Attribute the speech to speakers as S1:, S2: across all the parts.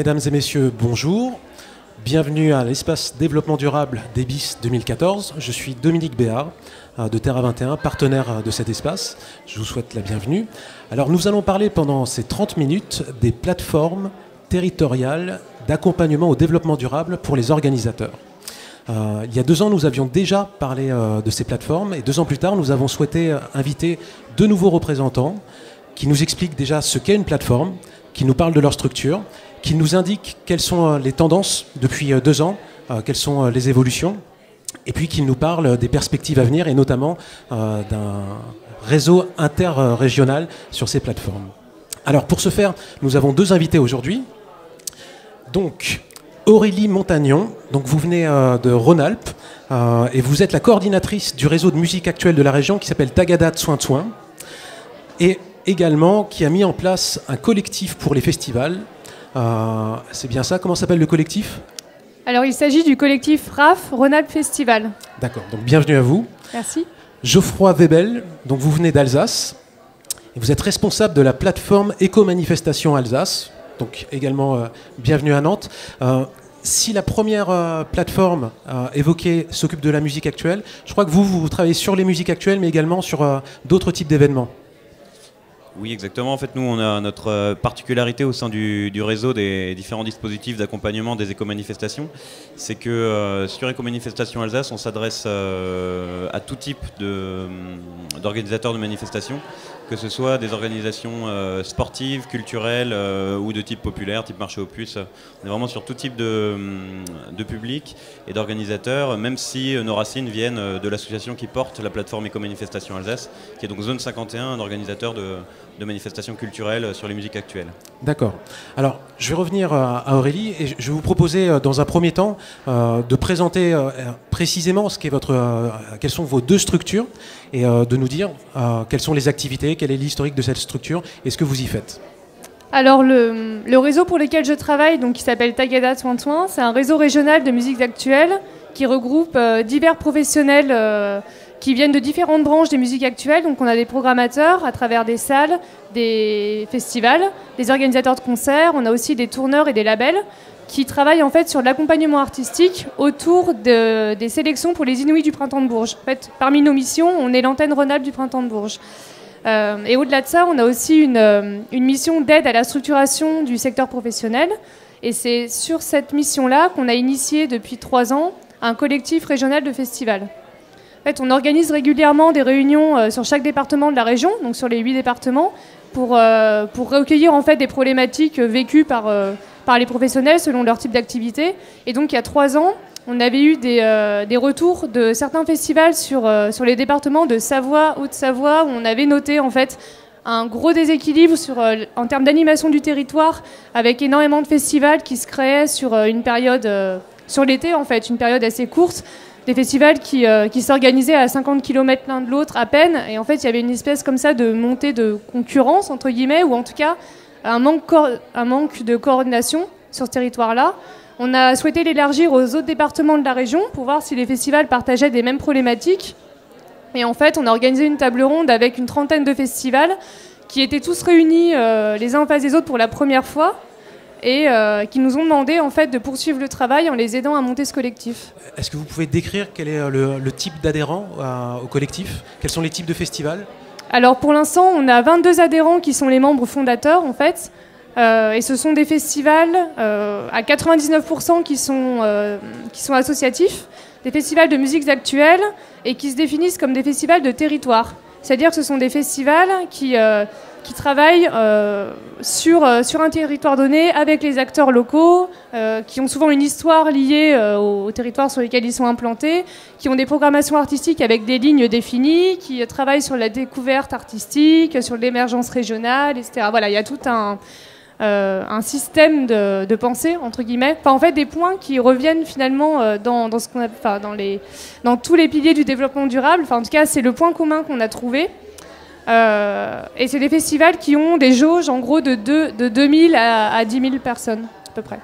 S1: Mesdames et messieurs, bonjour. Bienvenue à l'espace développement durable d'EBIS 2014. Je suis Dominique Béard de Terra 21, partenaire de cet espace. Je vous souhaite la bienvenue. Alors nous allons parler pendant ces 30 minutes des plateformes territoriales d'accompagnement au développement durable pour les organisateurs. Il y a 2 ans, nous avions déjà parlé de ces plateformes et 2 ans plus tard, nous avons souhaité inviter 2 nouveaux représentants qui nous expliquent déjà ce qu'est une plateforme, qui nous parlent de leur structure, qui nous indiquent quelles sont les tendances depuis 2 ans, quelles sont les évolutions, et puis qui nous parlent des perspectives à venir et notamment d'un réseau interrégional sur ces plateformes. Alors pour ce faire, nous avons 2 invités aujourd'hui. Donc Aurélie Montagnon, donc vous venez de Rhône-Alpes et vous êtes la coordinatrice du réseau de musique actuelle de la région qui s'appelle Tagada Tsoin Tsoin et également qui a mis en place un collectif pour les festivals. C'est bien ça, comment s'appelle le collectif ?
S2: Alors il s'agit du collectif RAF Rhône-Alpes Festival.
S1: D'accord, donc bienvenue à vous.
S2: Merci.
S1: Geoffroy Webel, donc vous venez d'Alsace et vous êtes responsable de la plateforme Éco-Manifestation Alsace, donc également bienvenue à Nantes. Si la première plateforme évoquée s'occupe de la musique actuelle, je crois que vous travaillez sur les musiques actuelles mais également sur d'autres types d'événements.
S3: Oui, exactement. En fait, nous, on a notre particularité au sein du réseau des différents dispositifs d'accompagnement des éco-manifestations. C'est que sur Éco-Manifestation Alsace, on s'adresse à tout type d'organisateurs de manifestations, que ce soit des organisations sportives, culturelles ou de type populaire, type marché aux puces. On est vraiment sur tout type de public et d'organisateurs, même si nos racines viennent de l'association qui porte la plateforme Éco-Manifestation Alsace, qui est donc Zone 51, un organisateur de manifestations culturelles sur les musiques actuelles. D'accord.
S1: Alors, je vais revenir à Aurélie et je vais vous proposer dans un premier temps de présenter précisément quelles sont vos 2 structures et de nous dire quelles sont les activités, quel est l'historique de cette structure et ce que vous y faites.
S2: Alors le réseau pour lequel je travaille, donc, qui s'appelle Tagada Tsoin Tsoin, c'est un réseau régional de musiques actuelles qui regroupe divers professionnels qui viennent de différentes branches des musiques actuelles. Donc on a des programmateurs à travers des salles, des festivals, des organisateurs de concerts, on a aussi des tourneurs et des labels qui travaillent en fait sur l'accompagnement artistique autour des sélections pour les Inouïs du Printemps de Bourges. En fait, parmi nos missions, on est l'antenne Rhône-Alpes du Printemps de Bourges. Et au-delà de ça, on a aussi une mission d'aide à la structuration du secteur professionnel. Et c'est sur cette mission-là qu'on a initié depuis 3 ans un collectif régional de festivals. En fait, on organise régulièrement des réunions sur chaque département de la région, donc sur les 8 départements, pour recueillir en fait des problématiques vécues par les professionnels selon leur type d'activité. Et donc il y a 3 ans, on avait eu des retours de certains festivals sur les départements de Savoie, Haute-Savoie, où on avait noté en fait un gros déséquilibre en termes d'animation du territoire, avec énormément de festivals qui se créaient sur une période, sur l'été en fait, une période assez courte. Des festivals qui s'organisaient à 50 km l'un de l'autre à peine. Et en fait, il y avait une espèce comme ça de montée de concurrence, entre guillemets, ou en tout cas un manque de coordination sur ce territoire-là. On a souhaité l'élargir aux autres départements de la région pour voir si les festivals partageaient des mêmes problématiques. Et en fait, on a organisé une table ronde avec une trentaine de festivals qui étaient tous réunis les uns en face des autres pour la première fois, et qui nous ont demandé en fait de poursuivre le travail en les aidant à monter ce collectif.
S1: Est-ce que vous pouvez décrire quel est le type d'adhérents au collectif ? Quels sont les types de festivals ? Alors
S2: pour l'instant, on a 22 adhérents qui sont les membres fondateurs en fait, et ce sont des festivals à 99% qui sont associatifs, des festivals de musiques actuelles et qui se définissent comme des festivals de territoire. C'est-à-dire que ce sont des festivals qui travaillent sur un territoire donné avec les acteurs locaux, qui ont souvent une histoire liée au territoire sur lequel ils sont implantés, qui ont des programmations artistiques avec des lignes définies, qui travaillent sur la découverte artistique, sur l'émergence régionale, etc. Voilà, il y a tout un système de pensée, entre guillemets. Enfin, en fait, des points qui reviennent finalement dans ce qu'on dans tous les piliers du développement durable. Enfin, en tout cas, c'est le point commun qu'on a trouvé. Et c'est des festivals qui ont des jauges en gros de 2000 à 10 000 personnes à peu près.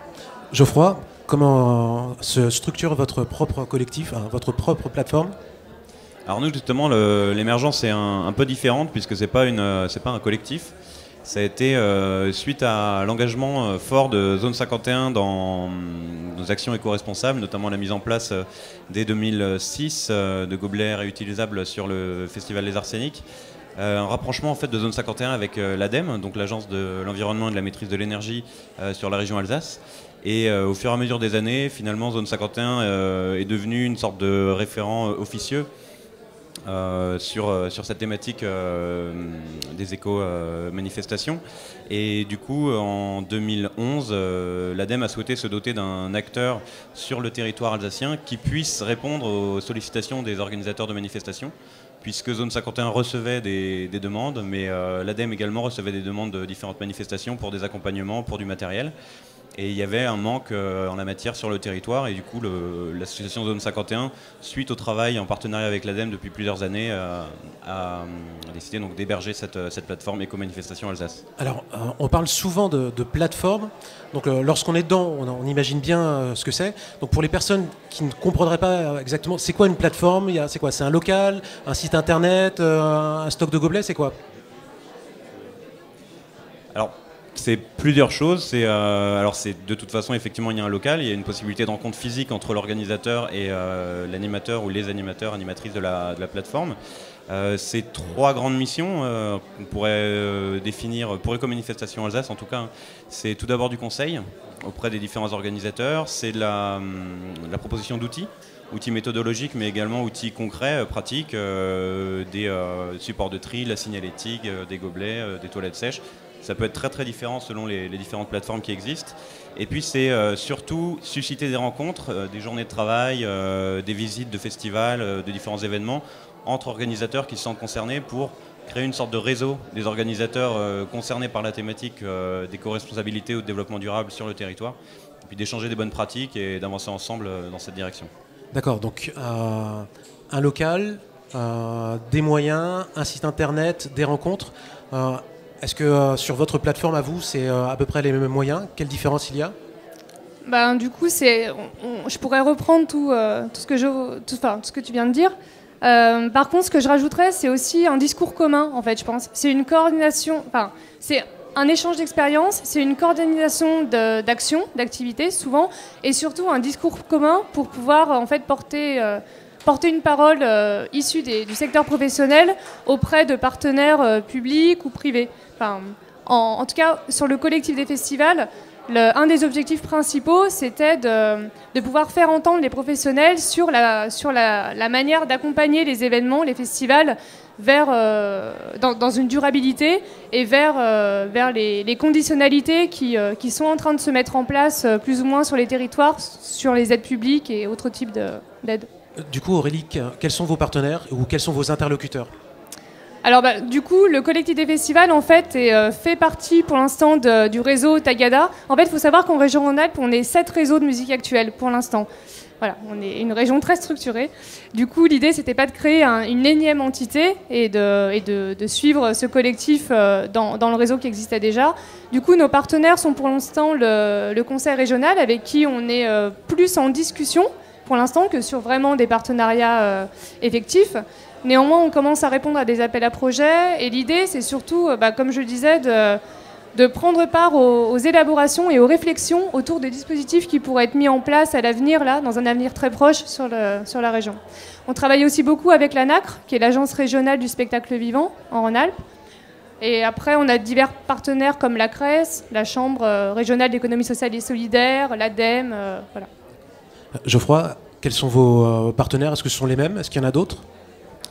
S1: Geoffroy, comment se structure votre propre collectif, votre propre plateforme ?
S3: Alors nous justement, l'émergence est un peu différente puisque c'est pas un collectif. Ça a été suite à l'engagement fort de Zone 51 dans nos actions éco-responsables, notamment la mise en place dès 2006 de gobelets réutilisables sur le Festival des Arts Scéniques. Un rapprochement en fait de Zone 51 avec l'ADEME, donc l'Agence de l'environnement et de la maîtrise de l'énergie sur la région Alsace. Et au fur et à mesure des années, finalement, Zone 51 est devenue une sorte de référent officieux sur cette thématique des éco-manifestations. Et du coup, en 2011, l'ADEME a souhaité se doter d'un acteur sur le territoire alsacien qui puisse répondre aux sollicitations des organisateurs de manifestations, puisque Zone 51 recevait des demandes, mais l'ADEME également recevait des demandes de différentes manifestations pour des accompagnements, pour du matériel. Et il y avait un manque en la matière sur le territoire, et du coup l'association Zone 51, suite au travail en partenariat avec l'ADEME depuis plusieurs années, a décidé donc d'héberger cette plateforme Éco-Manifestation Alsace.
S1: Alors, on parle souvent de plateforme. Donc, lorsqu'on est dedans, on imagine bien ce que c'est. Donc, pour les personnes qui ne comprendraient pas exactement, c'est quoi une plateforme? C'est quoi? C'est un local, un site internet, un stock de gobelets? C'est quoi?
S3: Alors, c'est plusieurs choses. De toute façon, effectivement, il y a un local, il y a une possibilité de rencontre physique entre l'organisateur et l'animateur ou les animateurs, animatrices de la plateforme. C'est 3 grandes missions qu'on pourrait définir pour Éco-Manifestation Alsace en tout cas. C'est tout d'abord du conseil auprès des différents organisateurs, c'est de la proposition d'outils méthodologiques, mais également outils concrets, pratiques, des supports de tri, la signalétique, des gobelets, des toilettes sèches. Ça peut être très très différent selon les différentes plateformes qui existent. Et puis c'est surtout susciter des rencontres, des journées de travail, des visites de festivals, de différents événements entre organisateurs qui se sentent concernés pour créer une sorte de réseau des organisateurs concernés par la thématique d'éco-responsabilité ou de développement durable sur le territoire. Et puis d'échanger des bonnes pratiques et d'avancer ensemble dans cette direction.
S1: D'accord, donc un local, des moyens, un site internet, des rencontres. Est-ce que sur votre plateforme à vous, c'est à peu près les mêmes moyens? Quelle différence il y a?
S2: Du coup, je pourrais reprendre tout ce que tu viens de dire. Par contre, ce que je rajouterais, c'est aussi un discours commun, en fait, je pense. C'est une coordination, c'est un échange d'expériences, c'est une coordination d'actions, d'activités, souvent, et surtout un discours commun pour pouvoir, en fait, porter une parole issue du secteur professionnel auprès de partenaires publics ou privés. En tout cas, sur le collectif des festivals, un des objectifs principaux, c'était de pouvoir faire entendre les professionnels sur la manière d'accompagner les événements, les festivals, dans une durabilité et vers les conditionnalités qui sont en train de se mettre en place plus ou moins sur les territoires, sur les aides publiques et autres types d'aides.
S1: Du coup, Aurélie, quels sont vos partenaires ou quels sont vos interlocuteurs?
S2: Alors du coup, le collectif des festivals en fait fait partie pour l'instant du réseau Tagada. En fait, il faut savoir qu'en région Rhône-Alpes, on est 7 réseaux de musique actuelle pour l'instant. Voilà, on est une région très structurée. Du coup, l'idée, c'était pas de créer une énième entité et de suivre ce collectif dans le réseau qui existait déjà. Du coup, nos partenaires sont pour l'instant le conseil régional avec qui on est plus en discussion pour l'instant que sur vraiment des partenariats effectifs. Néanmoins, on commence à répondre à des appels à projets et l'idée, c'est surtout, comme je le disais, de prendre part aux élaborations et aux réflexions autour des dispositifs qui pourraient être mis en place à l'avenir, là, dans un avenir très proche sur la région. On travaille aussi beaucoup avec l'ANACRE, qui est l'agence régionale du spectacle vivant en Rhône-Alpes. Et après, on a divers partenaires comme la CRES, la Chambre régionale d'économie sociale et solidaire, l'ADEME, voilà.
S1: Geoffroy, quels sont vos partenaires? Est-ce que ce sont les mêmes? Est-ce qu'il y en a d'autres?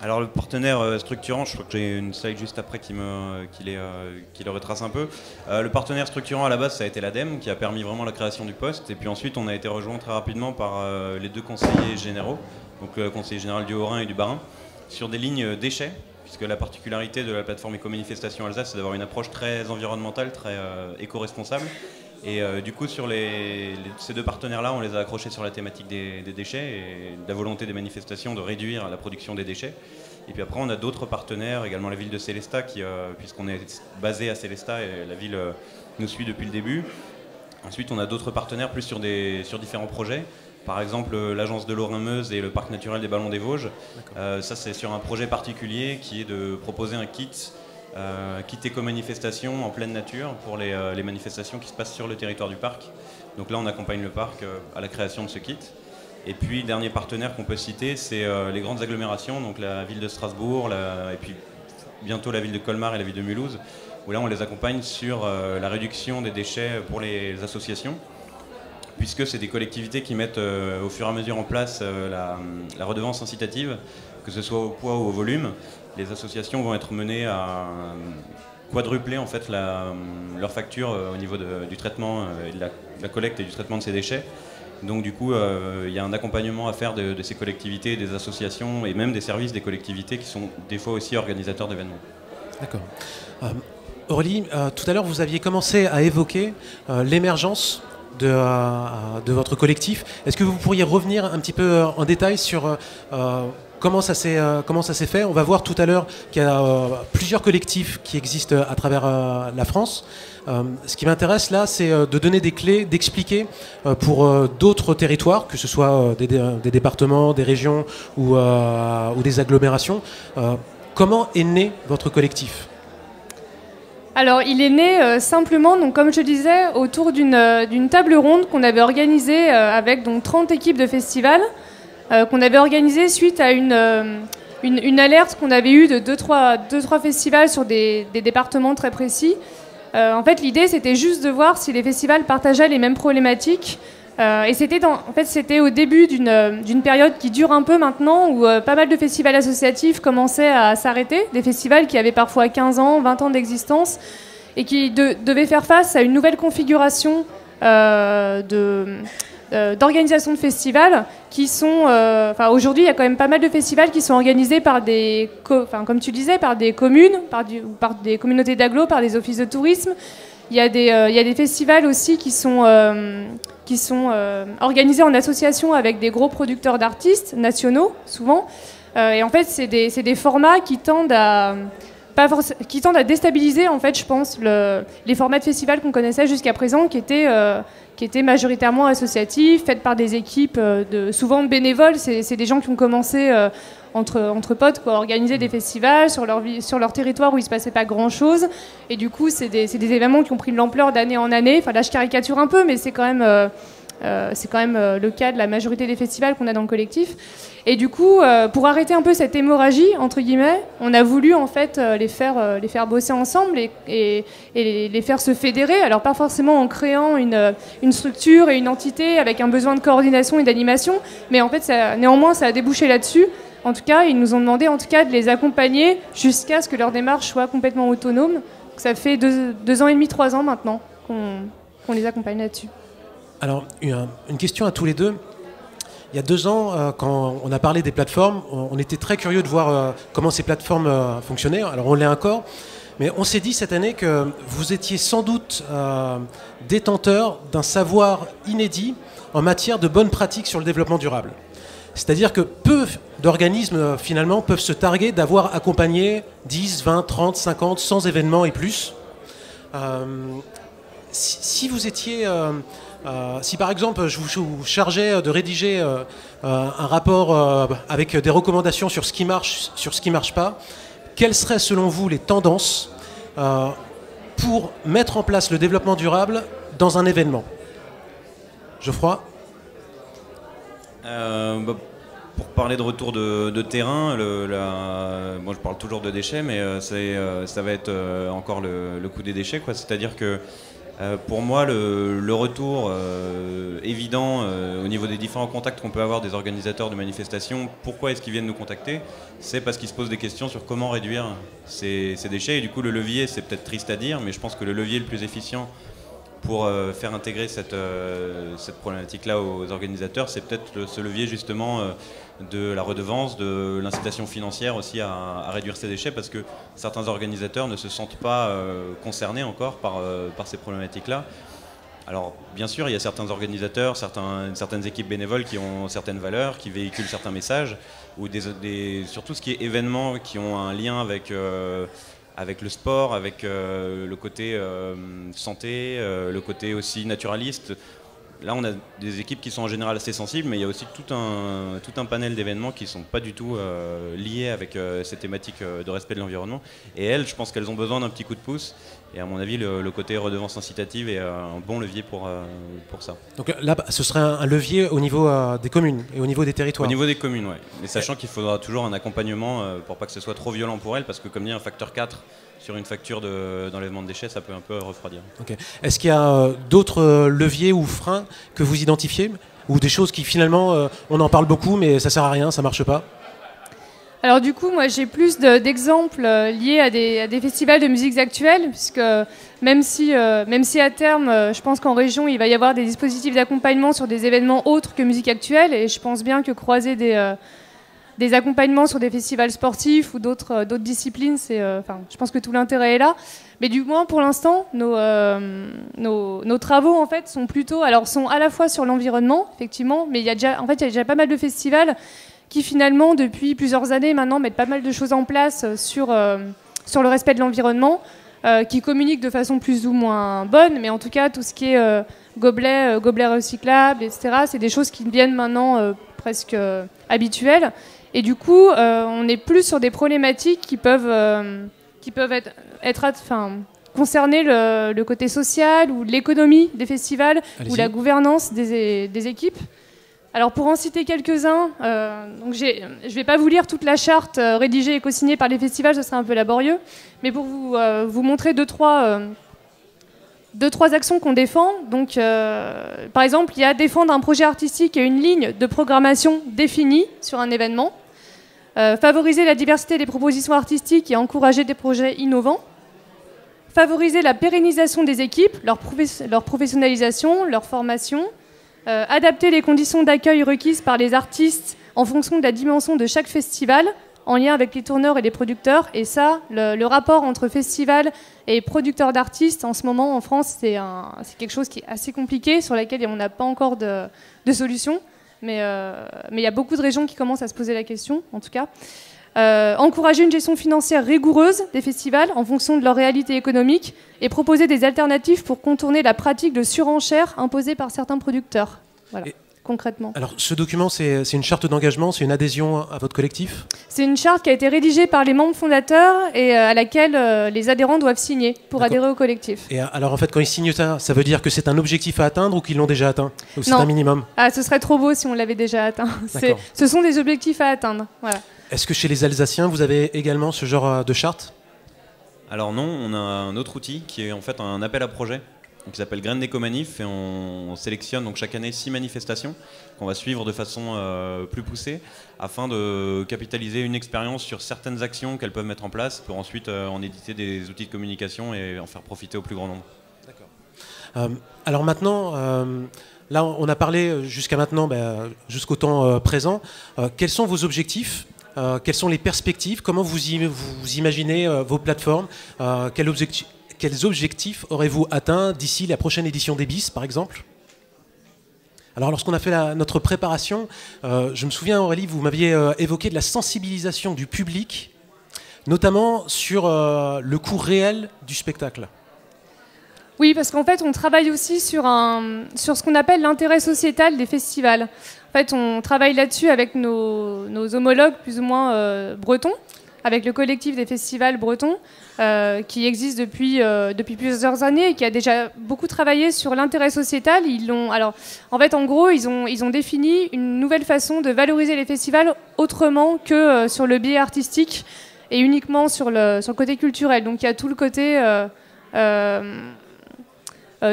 S3: Alors le partenaire structurant, je crois que j'ai une slide juste après qui le retrace un peu. Le partenaire structurant à la base, ça a été l'ADEME qui a permis vraiment la création du poste. Et puis ensuite, on a été rejoint très rapidement par les 2 conseillers généraux, donc le conseiller général du Haut-Rhin et du Bas-Rhin, sur des lignes déchets, puisque la particularité de la plateforme Éco-Manifestation Alsace, c'est d'avoir une approche très environnementale, très éco-responsable. Et du coup, sur ces 2 partenaires-là, on les a accrochés sur la thématique des déchets et de la volonté des manifestations de réduire la production des déchets. Et puis après, on a d'autres partenaires, également la ville de Sélestat, puisqu'on est basé à Sélestat et la ville nous suit depuis le début. Ensuite, on a d'autres partenaires plus sur différents projets. Par exemple, l'agence de Lorrain-Meuse et le parc naturel des Ballons des Vosges. Ça, c'est sur un projet particulier qui est de proposer un kit kit éco-manifestation en pleine nature pour les manifestations qui se passent sur le territoire du parc. Donc là, on accompagne le parc à la création de ce kit. Et puis, dernier partenaire qu'on peut citer, c'est les grandes agglomérations, donc la ville de Strasbourg, et puis bientôt la ville de Colmar et la ville de Mulhouse, où là, on les accompagne sur la réduction des déchets pour les associations, puisque c'est des collectivités qui mettent au fur et à mesure en place la redevance incitative, que ce soit au poids ou au volume. Les associations vont être menées à quadrupler en fait leur facture au niveau du traitement, de la collecte et du traitement de ces déchets. Donc du coup, il y a un accompagnement à faire de ces collectivités, des associations et même des services des collectivités qui sont des fois aussi organisateurs d'événements.
S1: D'accord. Aurélie, tout à l'heure, vous aviez commencé à évoquer l'émergence de votre collectif. Est-ce que vous pourriez revenir un petit peu en détail sur comment ça s'est fait? On va voir tout à l'heure qu'il y a plusieurs collectifs qui existent à travers la France. Ce qui m'intéresse là, c'est de donner des clés, d'expliquer pour d'autres territoires, que ce soit des départements, des régions ou des agglomérations, comment est né votre collectif?
S2: Alors, il est né simplement, donc, comme je disais, autour d'une table ronde qu'on avait organisée avec donc, 30 équipes de festivals, qu'on avait organisée suite à une alerte qu'on avait eue de 2-3 festivals sur des départements très précis. En fait, l'idée, c'était juste de voir si les festivals partageaient les mêmes problématiques. Et c'était au début d'une période qui dure un peu maintenant, où pas mal de festivals associatifs commençaient à s'arrêter, des festivals qui avaient parfois 15 ans, 20 ans d'existence, et qui devaient faire face à une nouvelle configuration d'organisation de festivals qui sont... aujourd'hui, il y a quand même pas mal de festivals qui sont organisés par comme tu disais, par des communes, par des communautés d'agglo, par des offices de tourisme. Il y a des festivals aussi qui sont organisés en association avec des gros producteurs d'artistes nationaux, souvent. Et en fait, c'est des formats qui tendent à déstabiliser, en fait, je pense, les formats de festivals qu'on connaissait jusqu'à présent, qui étaient majoritairement associatifs, faits par des équipes souvent bénévoles. C'est des gens qui ont commencé entre potes, quoi, à organiser des festivals sur leur territoire où il ne se passait pas grand-chose. Et du coup, c'est des événements qui ont pris de l'ampleur d'année en année. Enfin, là, je caricature un peu, mais c'est quand même le cas de la majorité des festivals qu'on a dans le collectif. Et du coup, pour arrêter un peu cette hémorragie, entre guillemets, on a voulu en fait les faire bosser ensemble et les faire se fédérer. Alors pas forcément en créant une structure et une entité avec un besoin de coordination et d'animation, mais en fait, néanmoins, ça a débouché là-dessus. En tout cas, ils nous ont demandé de les accompagner jusqu'à ce que leur démarche soit complètement autonome. Donc, ça fait 2 ans et demi, 3 ans maintenant qu'on les accompagne là-dessus.
S1: Alors, une question à tous les deux. Il y a 2 ans, quand on a parlé des plateformes, on était très curieux de voir comment ces plateformes fonctionnaient. Alors, on l'est encore. Mais on s'est dit cette année que vous étiez sans doute détenteur d'un savoir inédit en matière de bonnes pratiques sur le développement durable. C'est-à-dire que peu d'organismes, finalement, peuvent se targuer d'avoir accompagné 10, 20, 30, 50, 100 événements et plus. Si vous étiez... si par exemple je vous chargeais de rédiger un rapport avec des recommandations sur ce qui marche pas, quelles seraient selon vous les tendances pour mettre en place le développement durable dans un événement? Geoffroy?
S3: Pour parler de retour de terrain, moi je parle toujours de déchets, mais ça va être encore le coût des déchets, quoi. C'est-à-dire que pour moi, le retour évident au niveau des différents contacts qu'on peut avoir des organisateurs de manifestations, pourquoi est-ce qu'ils viennent nous contacter? C'est parce qu'ils se posent des questions sur comment réduire ces déchets. Et du coup, le levier, c'est peut-être triste à dire, mais je pense que le levier le plus efficient pour faire intégrer cette problématique-là aux organisateurs, c'est peut-être ce levier justement de la redevance, de l'incitation financière aussi à réduire ces déchets, parce que certains organisateurs ne se sentent pas concernés encore par ces problématiques-là. Alors bien sûr, il y a certains organisateurs, certaines équipes bénévoles qui ont certaines valeurs, qui véhiculent certains messages, ou surtout ce qui est événements qui ont un lien avec le sport, avec le côté santé, le côté aussi naturaliste. Là, on a des équipes qui sont en général assez sensibles, mais il y a aussi tout un panel d'événements qui ne sont pas du tout liés avec ces thématiques de respect de l'environnement. Et elles, je pense qu'elles ont besoin d'un petit coup de pouce. Et à mon avis, le côté redevance incitative est un bon levier pour ça.
S1: Donc là, ce serait un levier au niveau des communes et au niveau des territoires.
S3: Au niveau des communes, oui. Mais sachant qu'il faudra toujours un accompagnement pour pas que ce soit trop violent pour elles, parce que comme dit, un facteur 4 sur une facture d'enlèvement de déchets, ça peut un peu refroidir.
S1: Okay. Est-ce qu'il y a d'autres leviers ou freins que vous identifiez, ou des choses qui finalement, on en parle beaucoup, mais ça sert à rien, ça marche pas?
S2: Alors du coup, moi j'ai plus d'exemples liés à des festivals de musiques actuelles, puisque même si à terme, je pense qu'en région, il va y avoir des dispositifs d'accompagnement sur des événements autres que musique actuelle, et je pense bien que croiser des accompagnements sur des festivals sportifs ou d'autres disciplines, je pense que tout l'intérêt est là. Mais du moins, pour l'instant, nos travaux en fait sont à la fois sur l'environnement, effectivement, mais il y a déjà pas mal de festivals qui finalement, depuis plusieurs années maintenant, mettent pas mal de choses en place sur le respect de l'environnement, qui communiquent de façon plus ou moins bonne, mais en tout cas, tout ce qui est gobelets recyclables, etc., c'est des choses qui deviennent maintenant presque habituelles. Et du coup, on est plus sur des problématiques qui peuvent concerner le côté social ou l'économie des festivals ou la gouvernance des équipes. Alors pour en citer quelques-uns, je ne vais pas vous lire toute la charte rédigée et co-signée par les festivals, ce serait un peu laborieux, mais pour vous montrer deux, trois actions qu'on défend. Donc, par exemple, il y a défendre un projet artistique et une ligne de programmation définie sur un événement, favoriser la diversité des propositions artistiques et encourager des projets innovants, favoriser la pérennisation des équipes, leur professionnalisation, leur formation, adapter les conditions d'accueil requises par les artistes en fonction de la dimension de chaque festival, en lien avec les tourneurs et les producteurs. Et ça, le rapport entre festival et producteurs d'artistes, en ce moment, en France, c'est quelque chose qui est assez compliqué, sur laquelle on n'a pas encore de solution. Mais il y a beaucoup de régions qui commencent à se poser la question, en tout cas. Encourager une gestion financière rigoureuse des festivals en fonction de leur réalité économique et proposer des alternatives pour contourner la pratique de surenchère imposée par certains producteurs. Voilà, concrètement.
S1: Alors, ce document, c'est une charte d'engagement, c'est une adhésion à votre collectif?
S2: C'est une charte qui a été rédigée par les membres fondateurs et à laquelle les adhérents doivent signer pour adhérer au collectif.
S1: Et alors, en fait, quand ils signent ça veut dire que c'est un objectif à atteindre ou qu'ils l'ont déjà atteint? Ou c'est un minimum?
S2: Ah, ce serait trop beau si on l'avait déjà atteint. Ce sont des objectifs à atteindre. Voilà.
S1: Est-ce que chez les Alsaciens, vous avez également ce genre de charte?
S3: Alors non, on a un autre outil qui est en fait un appel à projet, qui s'appelle Graines d'éco-manif, et on sélectionne donc chaque année 6 manifestations qu'on va suivre de façon plus poussée afin de capitaliser une expérience sur certaines actions qu'elles peuvent mettre en place pour ensuite en éditer des outils de communication et en faire profiter au plus grand nombre.
S1: D'accord. Alors maintenant, là on a parlé jusqu'à maintenant, jusqu'au temps présent. Quels sont vos objectifs? Quelles sont les perspectives? Comment vous imaginez vos plateformes? Quels objectifs aurez-vous atteints d'ici la prochaine édition des BIS, par exemple? Alors, lorsqu'on a fait notre préparation, je me souviens, Aurélie, vous m'aviez évoqué de la sensibilisation du public, notamment sur le coût réel du spectacle.
S2: Oui, parce qu'en fait, on travaille aussi sur ce qu'on appelle l'intérêt sociétal des festivals. En fait, on travaille là-dessus avec nos homologues plus ou moins bretons, avec le collectif des festivals bretons, qui existe depuis plusieurs années et qui a déjà beaucoup travaillé sur l'intérêt sociétal. En gros, ils ont défini une nouvelle façon de valoriser les festivals autrement que sur le biais artistique et uniquement sur le côté culturel. Donc il y a tout le côté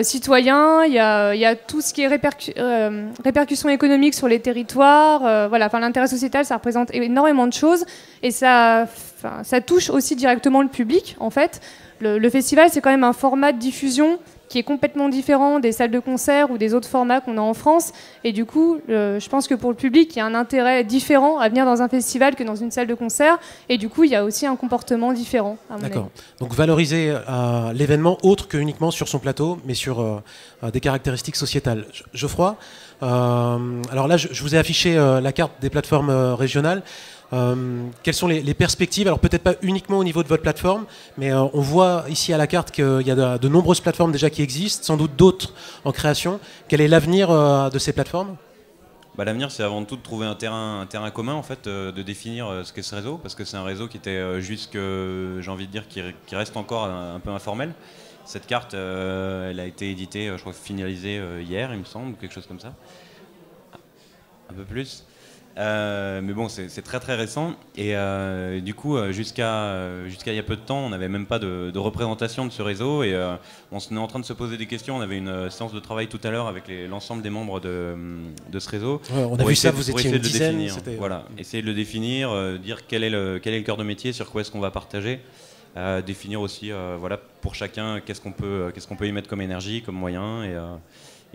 S2: citoyen, il y a tout ce qui est répercussions économiques sur les territoires. L'intérêt sociétal, ça représente énormément de choses et ça touche aussi directement le public. En fait, le festival, c'est quand même un format de diffusion qui est complètement différent des salles de concert ou des autres formats qu'on a en France. Et du coup, je pense que pour le public, il y a un intérêt différent à venir dans un festival que dans une salle de concert. Et du coup, il y a aussi un comportement différent, à mon avis.
S1: D'accord. Donc valoriser l'événement autre que uniquement sur son plateau, mais sur des caractéristiques sociétales. Geoffroy, Alors là, je vous ai affiché la carte des plateformes régionales. Quelles sont les perspectives? Alors peut-être pas uniquement au niveau de votre plateforme, mais on voit ici à la carte qu'il y a de nombreuses plateformes déjà qui existent, sans doute d'autres en création. Quel est l'avenir de ces plateformes?
S3: L'avenir, c'est avant tout de trouver un terrain commun, en fait, de définir ce qu'est ce réseau, parce que c'est un réseau qui était j'ai envie de dire, qui reste encore un peu informel. Cette carte, elle a été éditée, je crois, finalisée hier, il me semble, ou quelque chose comme ça. Un peu plus. Mais bon, c'est très très récent. Et du coup, jusqu'à il y a peu de temps, on n'avait même pas de représentation de ce réseau. Et on est en train de se poser des questions. On avait une séance de travail tout à l'heure avec l'ensemble des membres de ce réseau.
S1: Ouais, on a vu ça, vous étiez une dizaine.
S3: Voilà, essayer de le définir, dire quel est le cœur de métier, sur quoi est-ce qu'on va partager. Définir aussi, voilà, pour chacun, qu'est-ce qu'on peut y mettre comme énergie, comme moyen.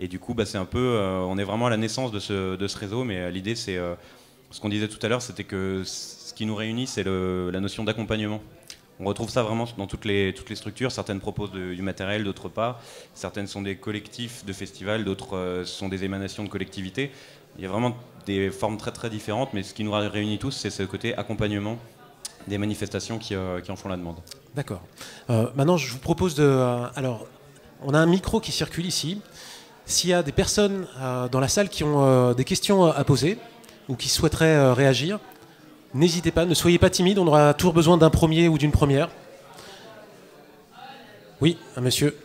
S3: Et du coup, c'est un peu, on est vraiment à la naissance de ce réseau, mais l'idée, c'est ce qu'on disait tout à l'heure, c'était que ce qui nous réunit, c'est la notion d'accompagnement. On retrouve ça vraiment dans toutes les structures. Certaines proposent du matériel, d'autres pas. Certaines sont des collectifs de festivals, d'autres sont des émanations de collectivités. Il y a vraiment des formes très très différentes, mais ce qui nous réunit tous, c'est ce côté accompagnement des manifestations qui en font la demande.
S1: D'accord. Maintenant, je vous propose alors, on a un micro qui circule ici. S'il y a des personnes dans la salle qui ont des questions à poser ou qui souhaiteraient réagir, n'hésitez pas, ne soyez pas timide, on aura toujours besoin d'un premier ou d'une première. Oui, un monsieur.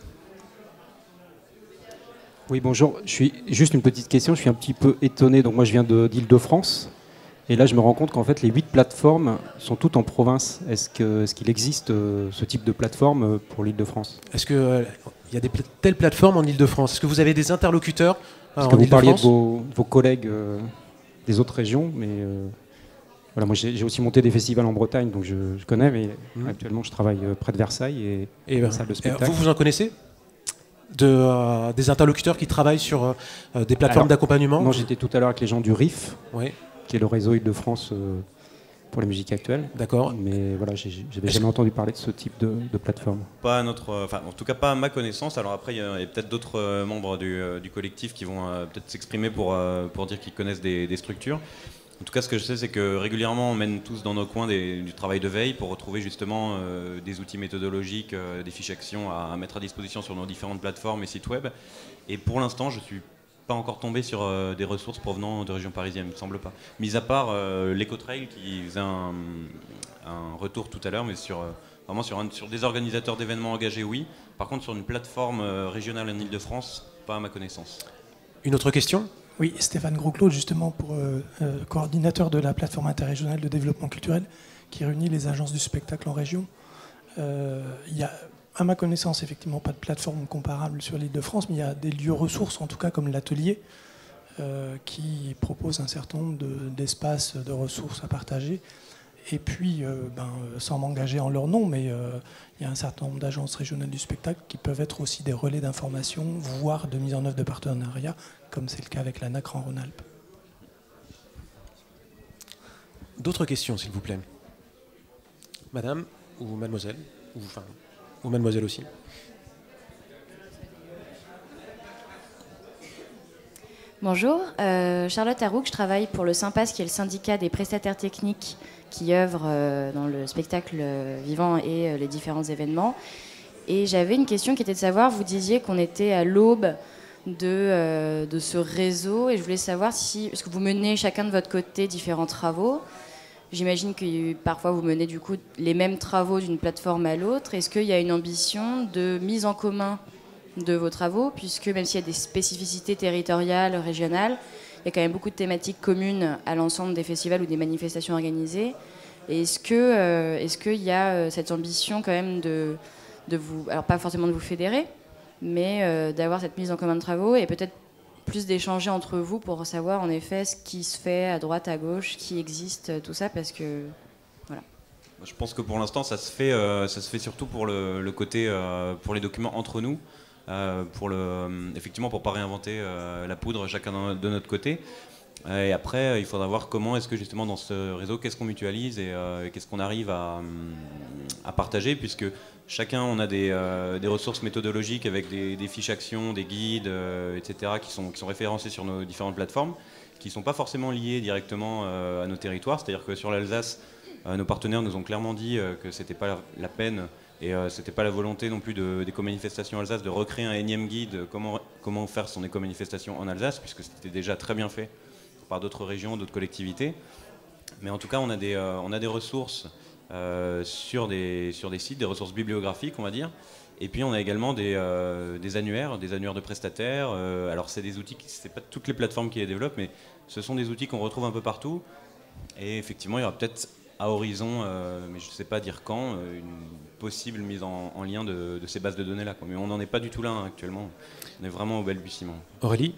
S4: Oui, bonjour. Juste une petite question, je suis un petit peu étonné. Donc moi, je viens d'Île-de-France. Et là, je me rends compte qu'en fait, les 8 plateformes sont toutes en province. Est-ce qu'il existe ce type de plateforme pour l'Île-de-France?
S1: Est-ce qu'il y a telles plateformes en Île-de-France? Est-ce que vous avez des interlocuteurs
S4: Parce que vous parliez de vos collègues des autres régions, mais voilà, moi j'ai aussi monté des festivals en Bretagne, donc je connais, mais actuellement je travaille près de Versailles et une salle de spectacle.
S1: Vous en connaissez des interlocuteurs qui travaillent sur des plateformes d'accompagnement?
S4: Non, j'étais tout à l'heure avec les gens du RIF.
S1: Oui.
S4: Qui est le réseau Île-de-France pour la musique actuelle.
S1: D'accord.
S4: Mais voilà, j'avais jamais entendu parler de ce type de plateforme.
S3: Pas à en tout cas pas à ma connaissance. Alors après, il y a peut-être d'autres membres du collectif qui vont peut-être s'exprimer pour dire qu'ils connaissent des structures. En tout cas, ce que je sais, c'est que régulièrement, on mène tous dans nos coins du travail de veille pour retrouver justement des outils méthodologiques, des fiches actions à mettre à disposition sur nos différentes plateformes et sites web. Et pour l'instant, je suis pas encore tombé sur des ressources provenant de région parisienne, il me semble pas. Mis à part l'Ecotrail qui faisait un retour tout à l'heure, mais vraiment sur des organisateurs d'événements engagés, oui. Par contre, sur une plateforme régionale en Ile-de-France, pas à ma connaissance.
S1: Une autre question?
S5: Oui, Stéphane Grosclaude, justement, coordinateur de la plateforme interrégionale de développement culturel qui réunit les agences du spectacle en région. Il y a, à ma connaissance, effectivement, pas de plateforme comparable sur l'Île-de-France, mais il y a des lieux ressources, en tout cas comme l'Atelier, qui propose un certain nombre d'espaces de ressources à partager. Et puis, sans m'engager en leur nom, mais il y a un certain nombre d'agences régionales du spectacle qui peuvent être aussi des relais d'information, voire de mise en œuvre de partenariats, comme c'est le cas avec la NACRE en Rhône-Alpes.
S1: D'autres questions, s'il vous plaît? Madame ou mademoiselle ou mademoiselle aussi.
S6: Bonjour, Charlotte Harouk, je travaille pour le SYMPAS, qui est le syndicat des prestataires techniques qui œuvrent dans le spectacle vivant et les différents événements. Et j'avais une question qui était de savoir, vous disiez qu'on était à l'aube de ce réseau, et je voulais savoir parce que vous menez chacun de votre côté différents travaux. J'imagine que parfois vous menez du coup les mêmes travaux d'une plateforme à l'autre. Est-ce qu'il y a une ambition de mise en commun de vos travaux, puisque même s'il y a des spécificités territoriales, régionales, il y a quand même beaucoup de thématiques communes à l'ensemble des festivals ou des manifestations organisées. Et est-ce qu'il y a cette ambition quand même de vous, alors pas forcément de vous fédérer, mais d'avoir cette mise en commun de travaux et peut-être plus d'échanger entre vous pour savoir en effet ce qui se fait à droite, à gauche, qui existe, tout ça, parce que voilà.
S3: Je pense que pour l'instant ça se fait surtout pour le côté pour les documents entre nous, effectivement pour pas réinventer la poudre chacun de notre côté. Et après, il faudra voir comment est-ce que justement dans ce réseau, qu'est-ce qu'on mutualise et qu'est-ce qu'on arrive à partager, puisque chacun, on a des ressources méthodologiques avec des fiches actions, des guides, etc., qui sont référencés sur nos différentes plateformes, qui ne sont pas forcément liés directement à nos territoires. C'est-à-dire que sur l'Alsace, nos partenaires nous ont clairement dit que ce n'était pas la peine et ce n'était pas la volonté non plus d'Éco-Manifestation Alsace de recréer un énième guide comment faire son éco-manifestation en Alsace, puisque c'était déjà très bien fait par d'autres régions, d'autres collectivités. Mais en tout cas, on a des ressources sur des sites, des ressources bibliographiques, on va dire. Et puis, on a également des annuaires de prestataires. Alors, c'est des outils, c'est pas toutes les plateformes qui les développent, mais ce sont des outils qu'on retrouve un peu partout. Et effectivement, il y aura peut-être à horizon, mais je ne sais pas dire quand, une possible mise en lien de ces bases de données-là. Mais on n'en est pas du tout là actuellement. On est vraiment au balbutiement.
S1: Aurélie ?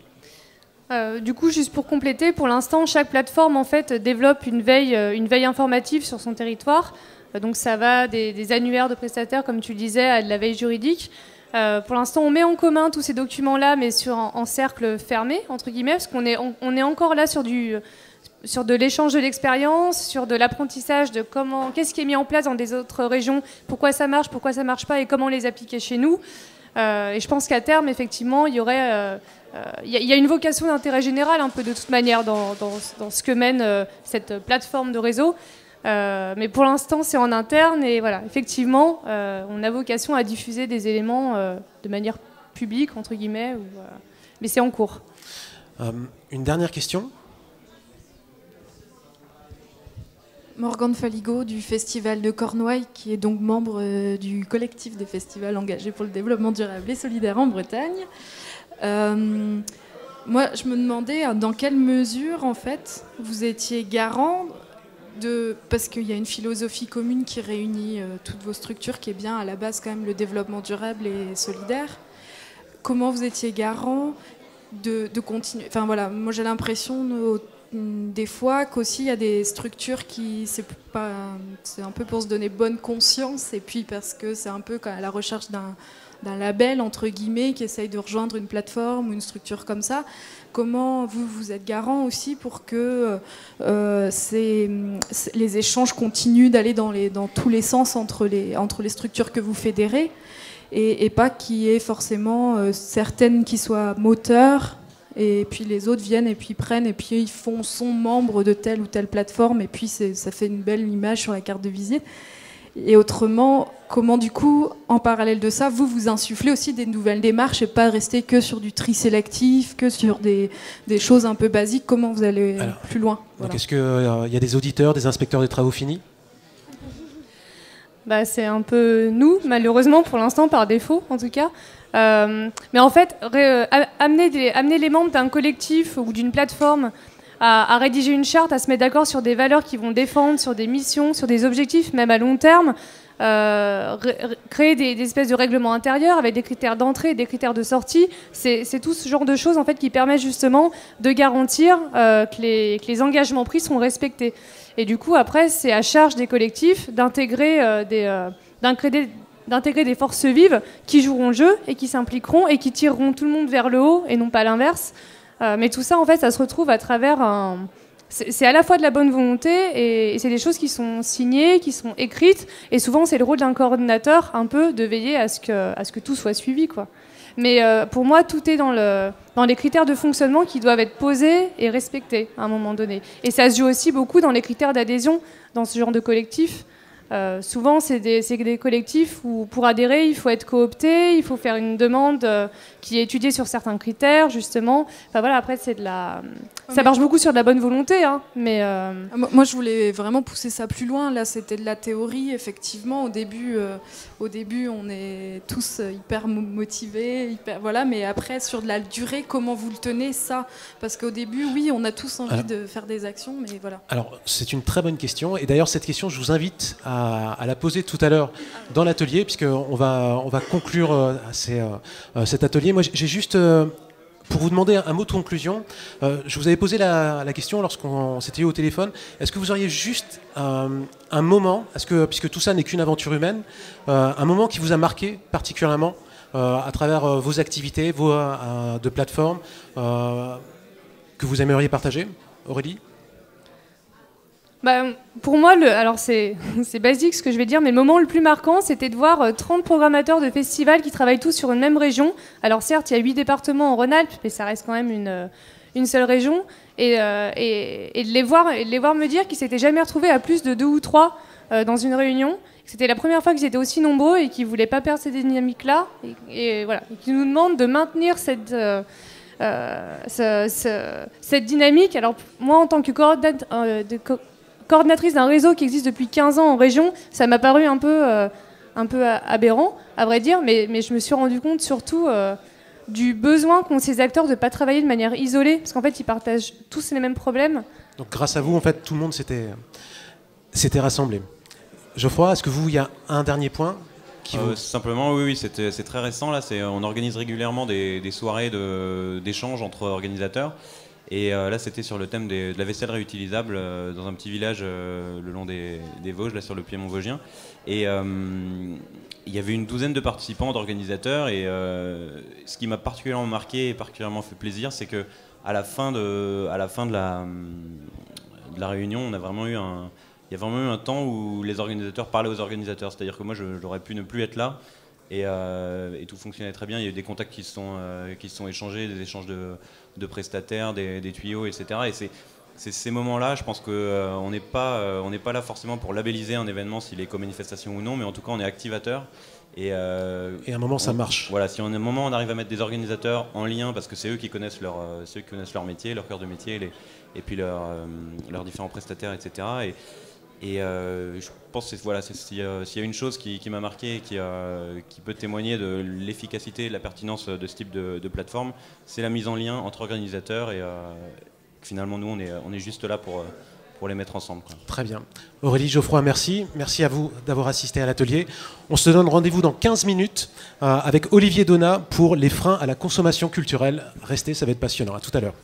S2: Du coup, juste pour compléter, pour l'instant, chaque plateforme en fait développe une veille informative sur son territoire. Donc ça va des annuaires de prestataires, comme tu le disais, à de la veille juridique. Pour l'instant, on met en commun tous ces documents-là, mais en cercle fermé, entre guillemets, parce qu'on est encore là sur de l'échange de l'expérience, sur de l'apprentissage de qu'est-ce qui est mis en place dans des autres régions, pourquoi ça marche pas, et comment les appliquer chez nous. Et je pense qu'à terme, effectivement, il y aurait... Il y a une vocation d'intérêt général un peu de toute manière dans ce que mène cette plateforme de réseau. Mais pour l'instant, c'est en interne et voilà, effectivement, on a vocation à diffuser des éléments de manière publique, entre guillemets, mais c'est en cours.
S1: Une dernière question ?
S7: Morgane Faligo du Festival de Cornouailles, qui est donc membre du collectif des festivals engagés pour le développement durable et solidaire en Bretagne. Moi, je me demandais dans quelle mesure, en fait, vous étiez garant parce qu'il y a une philosophie commune qui réunit toutes vos structures, qui est bien à la base quand même le développement durable et solidaire. Comment vous étiez garant de continuer ? Enfin voilà, moi j'ai l'impression des fois qu'aussi il y a des structures c'est un peu pour se donner bonne conscience et puis parce que c'est un peu à la recherche d'un label, entre guillemets, qui essaye de rejoindre une plateforme ou une structure comme ça. Comment vous êtes garant aussi pour que les échanges continuent d'aller dans tous les sens entre les structures que vous fédérez et pas qu'il y ait forcément certaines qui soient moteurs et puis les autres viennent et puis prennent et puis ils sont membres de telle ou telle plateforme et puis ça fait une belle image sur la carte de visite. Et autrement, comment du coup, en parallèle de ça, vous insufflez aussi des nouvelles démarches et pas rester que sur du tri sélectif, que sur des choses un peu basiques. Comment vous allez plus loin ?
S1: Voilà. Donc est-ce qu'il y a des auditeurs, des inspecteurs des travaux finis ?
S2: C'est un peu nous, malheureusement, pour l'instant, par défaut, en tout cas. Mais en fait, amener les membres d'un collectif ou d'une plateforme à rédiger une charte, à se mettre d'accord sur des valeurs qu'ils vont défendre, sur des missions, sur des objectifs, même à long terme, créer des espèces de règlements intérieurs avec des critères d'entrée et des critères de sortie. C'est tout ce genre de choses en fait, qui permettent justement de garantir que les engagements pris sont respectés. Et du coup, après, c'est à charge des collectifs d'intégrer des forces vives qui joueront le jeu et qui s'impliqueront et qui tireront tout le monde vers le haut et non pas l'inverse. Mais tout ça, en fait, ça se retrouve à travers c'est à la fois de la bonne volonté et c'est des choses qui sont signées, qui sont écrites. Et souvent, c'est le rôle d'un coordinateur un peu de veiller à ce que tout soit suivi, quoi. Mais pour moi, tout est dans les critères de fonctionnement qui doivent être posés et respectés à un moment donné. Et ça se joue aussi beaucoup dans les critères d'adhésion dans ce genre de collectif. Souvent, c'est des collectifs où pour adhérer, il faut être coopté, il faut faire une demande qui est étudiée sur certains critères, justement. Enfin voilà, après, ça marche beaucoup sur de la bonne volonté, hein, mais...
S7: Moi, je voulais vraiment pousser ça plus loin. Là, c'était de la théorie, effectivement. Au début, on est tous hyper motivés, voilà. Mais après, sur de la durée, comment vous le tenez, ça ? Parce qu'au début, oui, on a tous envie de faire des actions, mais voilà.
S1: Alors, c'est une très bonne question. Et d'ailleurs, cette question, je vous invite à la poser tout à l'heure dans l'atelier, puisqu'on va conclure cet atelier. Moi, j'ai juste, pour vous demander un mot de conclusion, je vous avais posé la question lorsqu'on s'était eu au téléphone. Est-ce que vous auriez juste un moment, puisque tout ça n'est qu'une aventure humaine, un moment qui vous a marqué particulièrement à travers vos activités, de plateformes, que vous aimeriez partager ? Aurélie?
S2: Bah, pour moi, alors c'est basique ce que je vais dire, mais le moment le plus marquant, c'était de voir 30 programmateurs de festivals qui travaillent tous sur une même région. Alors certes, il y a 8 départements en Rhône-Alpes, mais ça reste quand même une seule région. Et de les voir me dire qu'ils s'étaient jamais retrouvés à plus de 2 ou 3 dans une réunion. C'était la première fois qu'ils étaient aussi nombreux et qu'ils ne voulaient pas perdre cette dynamique-là. Et voilà, et qu'ils nous demandent de maintenir cette dynamique. Alors moi, en tant que coordinatrice d'un réseau qui existe depuis 15 ans en région, ça m'a paru un peu aberrant, à vrai dire, mais je me suis rendu compte surtout du besoin qu'ont ces acteurs de ne pas travailler de manière isolée, parce qu'en fait, ils partagent tous les mêmes problèmes.
S1: Donc grâce à vous, en fait, tout le monde s'était rassemblé. Geoffroy, est-ce que il y a un dernier point
S3: Simplement, oui, c'est très récent. Là, on organise régulièrement des soirées d'échange entre organisateurs. Et là, c'était sur le thème de la vaisselle réutilisable dans un petit village le long des Vosges, là sur le Piémont vosgien. Et il y avait une douzaine de participants, d'organisateurs. Et ce qui m'a particulièrement marqué et particulièrement fait plaisir, c'est que à la fin de la réunion, il y a vraiment eu un temps où les organisateurs parlaient aux organisateurs. C'est-à-dire que moi, j'aurais pu ne plus être là. Et tout fonctionnait très bien. Il y a eu des contacts qui se sont échangés, des échanges de prestataires, des tuyaux, etc. Et c'est ces moments-là, je pense qu'on n'est pas là forcément pour labelliser un événement, s'il est éco-manifestation ou non, mais en tout cas on est activateur. Et à
S1: un moment ça marche.
S3: Voilà, si à un moment on arrive à mettre des organisateurs en lien, parce que c'est eux qui connaissent leur métier, leur cœur de métier, et puis leurs différents prestataires, etc. Et je pense que s'il y a une chose qui m'a marqué et qui peut témoigner de l'efficacité, de la pertinence de ce type de plateforme, c'est la mise en lien entre organisateurs et finalement nous on est juste là pour les mettre ensemble, quoi.
S1: Très bien. Aurélie, Geoffroy, merci. Merci à vous d'avoir assisté à l'atelier. On se donne rendez-vous dans 15 minutes avec Olivier Donat pour les freins à la consommation culturelle. Restez, ça va être passionnant. À tout à l'heure.